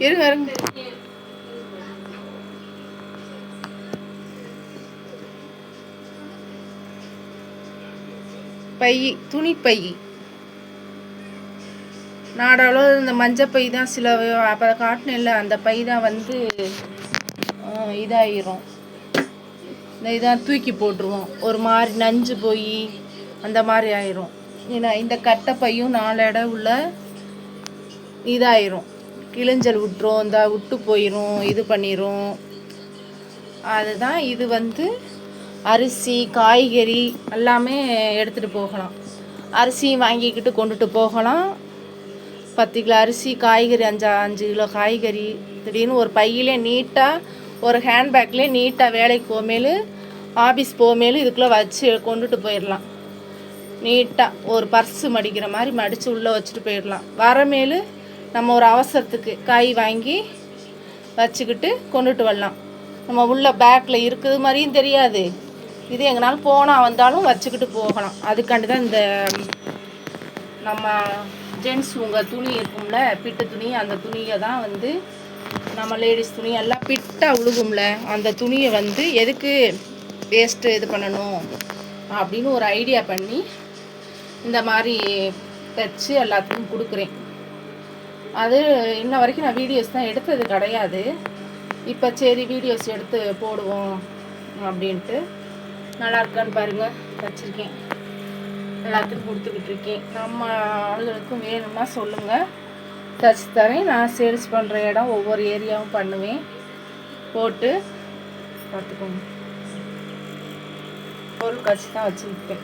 இருங்க இருங்க. பை, துணி பை நாடாளோ இந்த மஞ்சள் பை தான் சில அப்போ காட்டினில்ல, அந்த பை தான் வந்து இதாகிரும். இந்த இதான் தூக்கி போட்டுருவோம், ஒரு மாதிரி நஞ்சு போய் அந்த மாதிரி ஆயிரும். ஏன்னா இந்த கட்டை பையும் 4 இடம் உள்ள இதாயிரும், கிழிஞ்சல் விட்டுரும், இந்த விட்டு போயிடும், இது பண்ணிடும். அதுதான் இது வந்து அரிசி காய்கறி எல்லாமே எடுத்துகிட்டு போகலாம். அரிசி வாங்கிக்கிட்டு கொண்டுட்டு போகலாம். 10 கிலோ அரிசி, காய்கறி 5 கிலோ காய்கறி திடீர்னு ஒரு பையிலே நீட்டாக, ஒரு ஹேண்ட்பேக்லேயே நீட்டாக வேலைக்கு போமேலு ஆஃபீஸ் போமேலு இதுக்குள்ளே வச்சு கொண்டுட்டு போயிடலாம். நீட்டாக ஒரு பர்ஸு மடிக்கிற மாதிரி மடித்து உள்ளே வச்சுட்டு போயிடலாம். வரமேலு நம்ம ஒரு அவசரத்துக்கு காய் வாங்கி வச்சுக்கிட்டு கொண்டுட்டு வரலாம். நம்ம உள்ள பேக்கில் இருக்குது மாதிரியும் தெரியாது. இது எங்கனாலும் போனால் வந்தாலும் வச்சுக்கிட்டு போகலாம். அதுக்காண்டி தான் இந்த நம்ம ஜென்ஸ் உங்கள் துணி இருக்கும்ல, பிட்டு துணி, அந்த துணியை தான் வந்து நம்ம லேடிஸ் துணி எல்லாம் பிட்டாக உழுகும்ல, அந்த துணியை வந்து எதுக்கு வேஸ்ட்டு இது பண்ணணும் அப்படின்னு ஒரு ஐடியா பண்ணி இந்த மாதிரி தைச்சி எல்லாத்துக்கும் கொடுக்குறேன். அது இன்ன வரைக்கும் நான் வீடியோஸ் தான் எடுத்தது கிடையாது. இப்போ சரி வீடியோஸ் எடுத்து போடுவோம் அப்படின்ட்டு. நல்லா இருக்கான்னு பாருங்கள், வச்சுருக்கேன், எல்லாத்துக்கும் கொடுத்துக்கிட்டு இருக்கேன். நம்ம ஆளுகளுக்கும் வேணும்னா சொல்லுங்கள், தச்சு தரேன். நான் சேல்ஸ் பண்ணுற இடம் ஒவ்வொரு ஏரியாவும் பண்ணுவேன், போட்டு பார்த்துக்கோங்க. பொருள் கட்சி தான் வச்சுருக்கேன்.